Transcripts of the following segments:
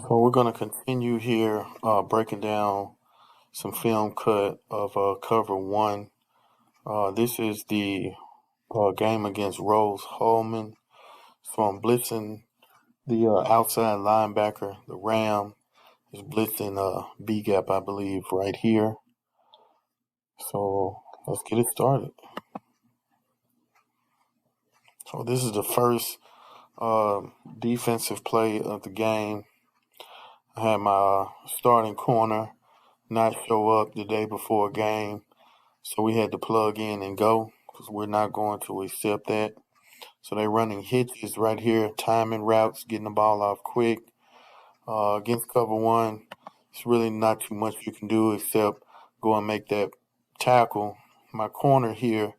So we're going to continue here breaking down some film cut of cover one. This is the game against Rose Hulman. So I'm blitzing the outside linebacker. The Ram is blitzing B gap, I believe, right here. So let's get it started. So this is the first defensive play of the game. I had my starting corner not show up the day before game. So we had to plug in and go because we're not going to accept that. So they're running hitches right here, timing routes, getting the ball off quick. Against cover one, it's really not too much you can do except go and make that tackle. My corner here,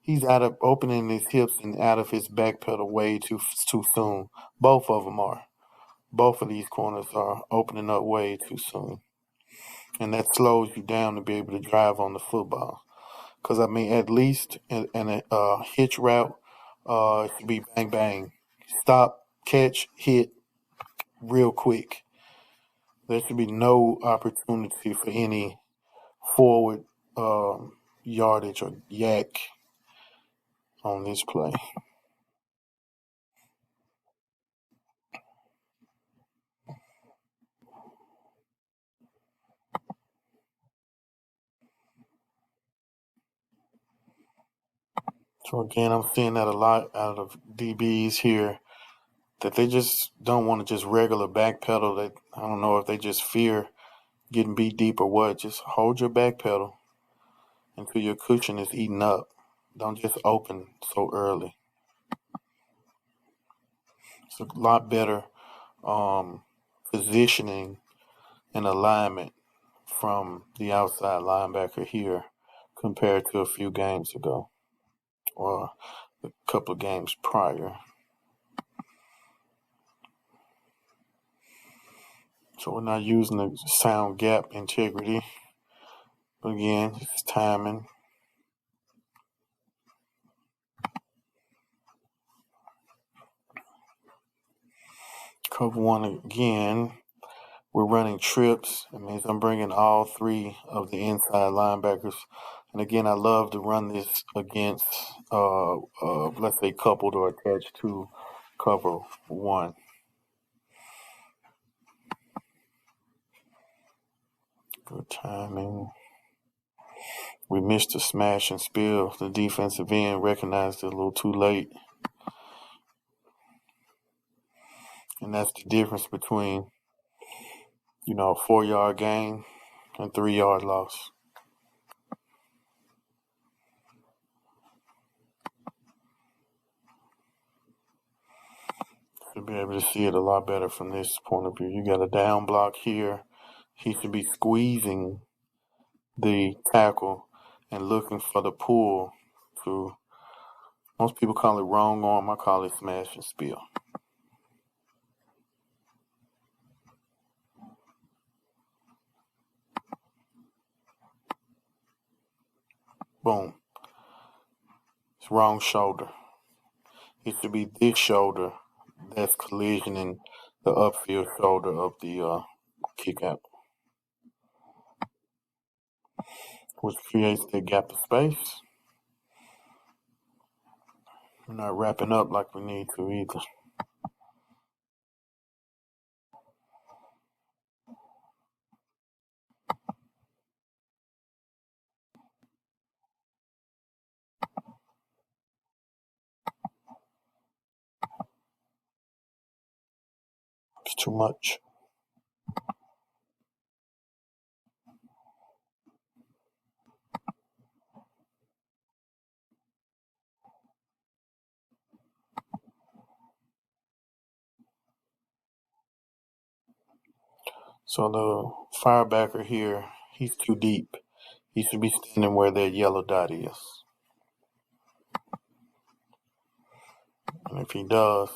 he's out of opening his hips and out of his back pedal way too soon. Both of them are. Both of these corners are opening up way too soon. And that slows you down to be able to drive on the football. Because, at least in a hitch route, it should be bang, bang. Stop, catch, hit real quick. There should be no opportunity for any forward yardage or yak on this play. So, again, I'm seeing that a lot out of DBs here, that they just don't want to just regular back pedal. That I don't know if they just fear getting beat deep or what. Just hold your back pedal until your cushion is eaten up. Don't just open so early. It's a lot better positioning and alignment from the outside linebacker here compared to a few games ago or a couple of games prior. So we're not using the sound gap integrity. But again, it's timing. Cover one again. We're running trips. It means I'm bringing all three of the inside linebackers. And again, I love to run this against, let's say, coupled or attached to cover one. Good timing. We missed the smash and spill. The defensive end recognized it a little too late. And that's the difference between, a 4-yard gain and 3-yard loss. You'll be able to see it a lot better from this point of view. You got a down block here. He should be squeezing the tackle and looking for the pull to, most people call it wrong arm. I call it smash and spill. Boom. It's wrong shoulder. It should be this shoulder that's collisioning the upfield shoulder of the kick out, which creates that gap of space. We're not wrapping up like we need to either. It's too much. So the firebacker here, he's too deep. He should be standing where that yellow dot is. And if he does,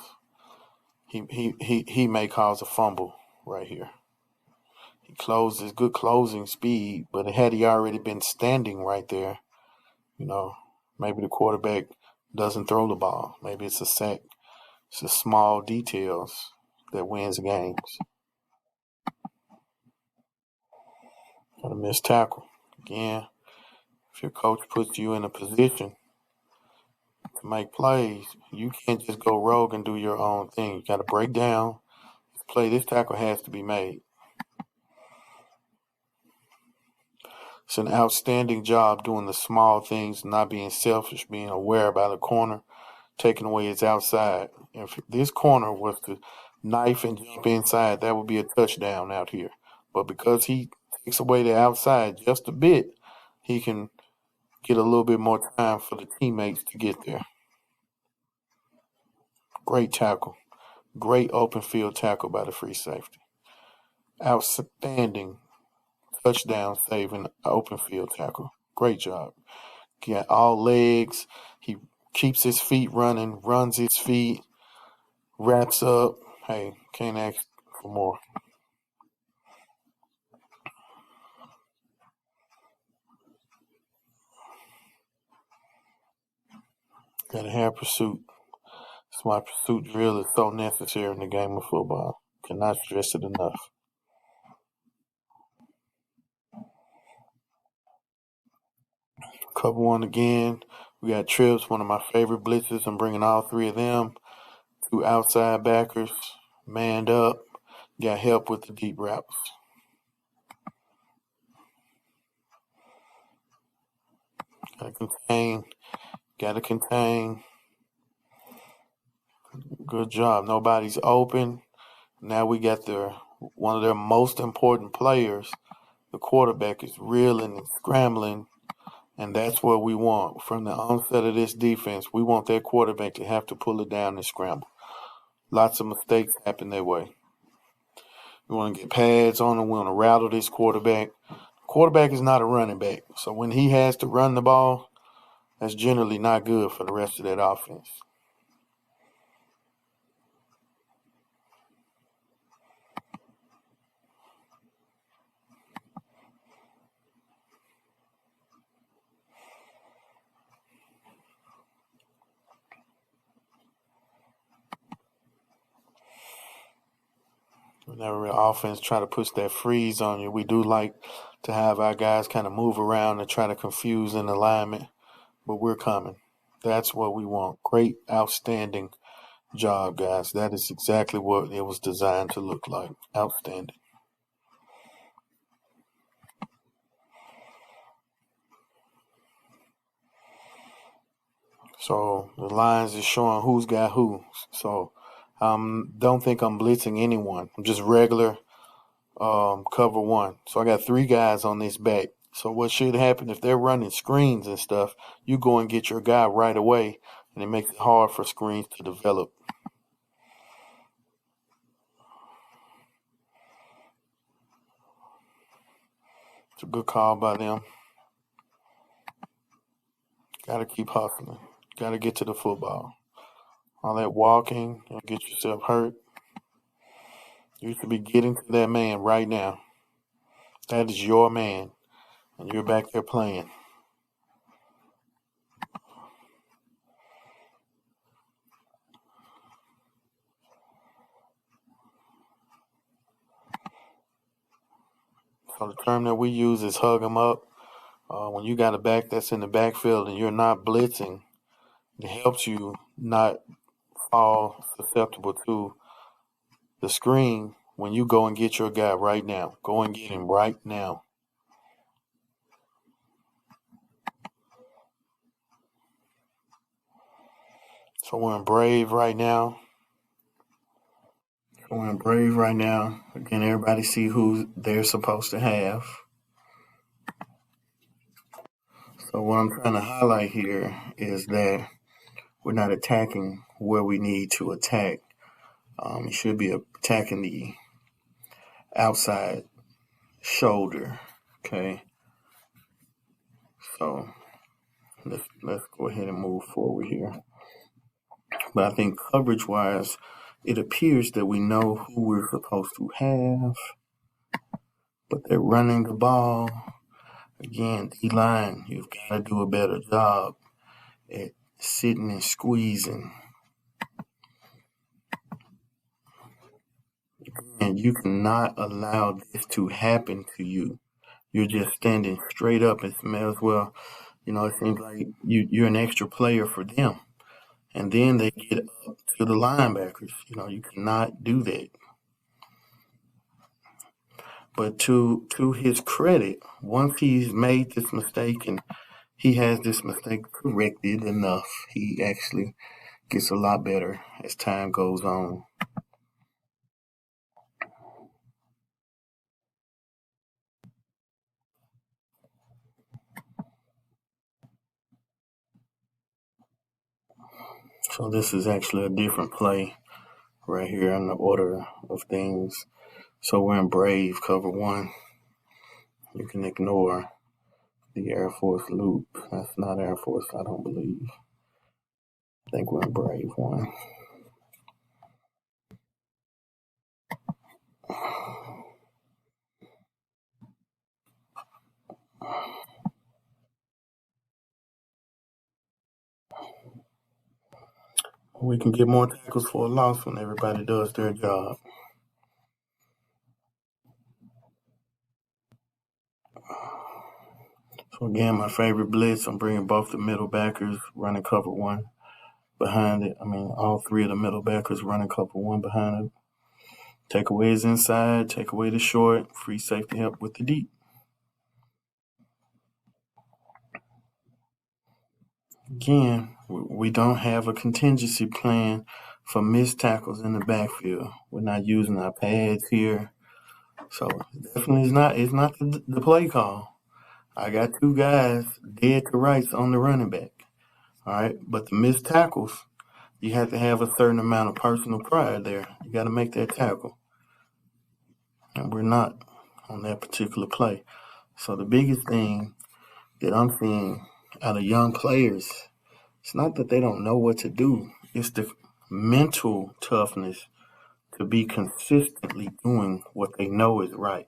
he may cause a fumble right here. He closes, good closing speed, but had he already been standing right there, maybe the quarterback doesn't throw the ball. Maybe it's a sack. It's the small details that wins games. Got a missed tackle. Again, if your coach puts you in a position to make plays, you can't just go rogue and do your own thing. You got to break down. Play, this tackle has to be made. It's an outstanding job doing the small things, not being selfish, being aware about the corner, taking away his outside. If this corner was to knife and jump inside, that would be a touchdown out here. But because he takes away the outside just a bit, he can get a little bit more time for the teammates to get there. Great tackle. Great open field tackle by the free safety. Outstanding touchdown saving open field tackle. Great job. Got all legs. He keeps his feet running, runs his feet, wraps up. Hey, can't ask for more. Gotta have pursuit. That's why pursuit drill is so necessary in the game of football. Cannot stress it enough. Cover one again. We got trips, one of my favorite blitzes. I'm bringing all three of them. Two outside backers, manned up. Got help with the deep routes. Gotta contain. Gotta contain. Good job. Nobody's open. Now we got one of their most important players. The quarterback is reeling and scrambling, and that's what we want. From the onset of this defense, we want that quarterback to have to pull it down and scramble. Lots of mistakes happen that way. We want to get pads on him. We want to rattle this quarterback. Quarterback is not a running back, so when he has to run the ball, that's generally not good for the rest of that offense. Whenever the offense try to push that freeze on you, we do like to have our guys kind of move around and try to confuse an alignment, but we're coming. That's what we want. Great, outstanding job, guys. That is exactly what it was designed to look like. Outstanding. So the lines is showing who's got who. So don't think I'm blitzing anyone. I'm just regular cover one. So I got three guys on this back. So what should happen if they're running screens and stuff, you go and get your guy right away, and it makes it hard for screens to develop. It's a good call by them. Got to keep hustling. Got to get to the football. All that walking, you'll get yourself hurt. You should be getting to that man right now. That is your man, and you're back there playing. So the term that we use is hug them up. When you got a back that's in the backfield and you're not blitzing, it helps you not fall susceptible to the screen when you go and get your guy right now. Go and get him right now. So we're in Brave right now. Again, everybody see who they're supposed to have. So what I'm trying to highlight here is that we're not attacking where we need to attack. It should be attacking the outside shoulder. Okay. So let's go ahead and move forward here. But I think coverage wise, it appears that we know who we're supposed to have, but they're running the ball. Again, D-line, you've got to do a better job at sitting and squeezing. And you cannot allow this to happen to you. you're just standing straight up. It smells well. It seems like you're an extra player for them. And then they get up to the linebackers. You cannot do that. But to his credit, once he's made this mistake and he has this mistake corrected enough, he actually gets a lot better as time goes on. So this is actually a different play right here in the order of things. So we're in Brave cover 1. You can ignore the Air Force loop. That's not Air Force, I don't believe. I think we're in Brave 1. We can get more tackles for a loss when everybody does their job. So again, my favorite blitz, I'm bringing both the middle backers running cover 1 behind it. All 3 of the middle backers running cover 1 behind it. Take away his inside, take away the short, free safety help with the deep. Again, we don't have a contingency plan for missed tackles in the backfield. We're not using our pads here. So definitely it's not the play call. I got 2 guys dead to rights on the running back. All right. But the missed tackles, you have to have a certain amount of personal pride there. You got to make that tackle. And we're not on that particular play. So the biggest thing that I'm seeing out of young players, it's not that they don't know what to do. It's the mental toughness to be consistently doing what they know is right.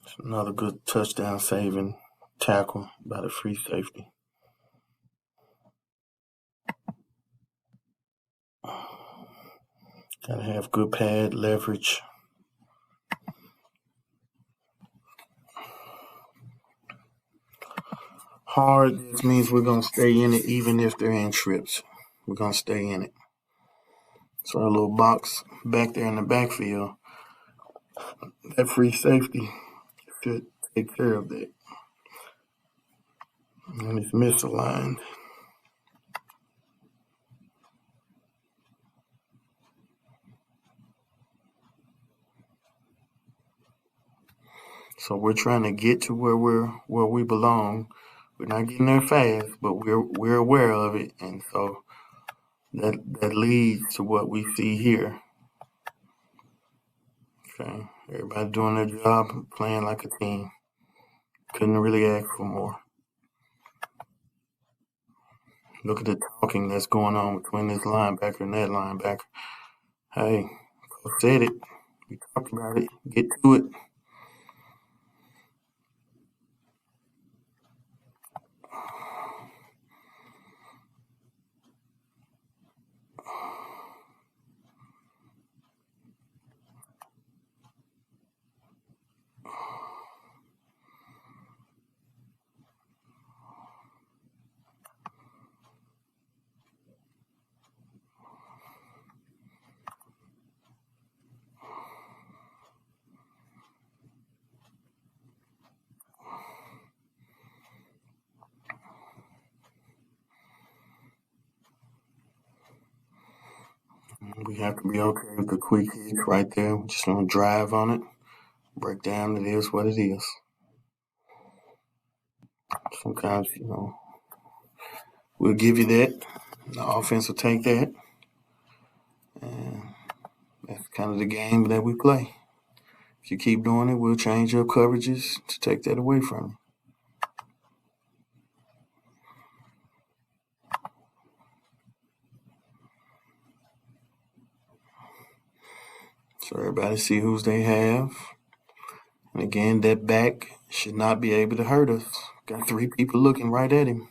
It's another good touchdown saving tackle by the free safety. Gotta have good pad leverage. Hard, this means we're going to stay in it even if they're in trips. We're going to stay in it. So our little box back there in the backfield, that free safety should take care of that. And it's misaligned. So we're trying to get to where we belong. We're not getting there fast, but we're aware of it, and so that leads to what we see here. Okay, everybody doing their job, playing like a team. Couldn't really ask for more. Look at the talking that's going on between this linebacker and that linebacker. Hey, Coach said it. We talked about it. Get to it. We have to be okay with the quick hits right there. We're just gonna drive on it. Break down. It is what it is. Sometimes, we'll give you that. The offense will take that. And that's kind of the game that we play. If you keep doing it, we'll change up coverages to take that away from you. So everybody see who's they have. And again, that back should not be able to hurt us. Got 3 people looking right at him.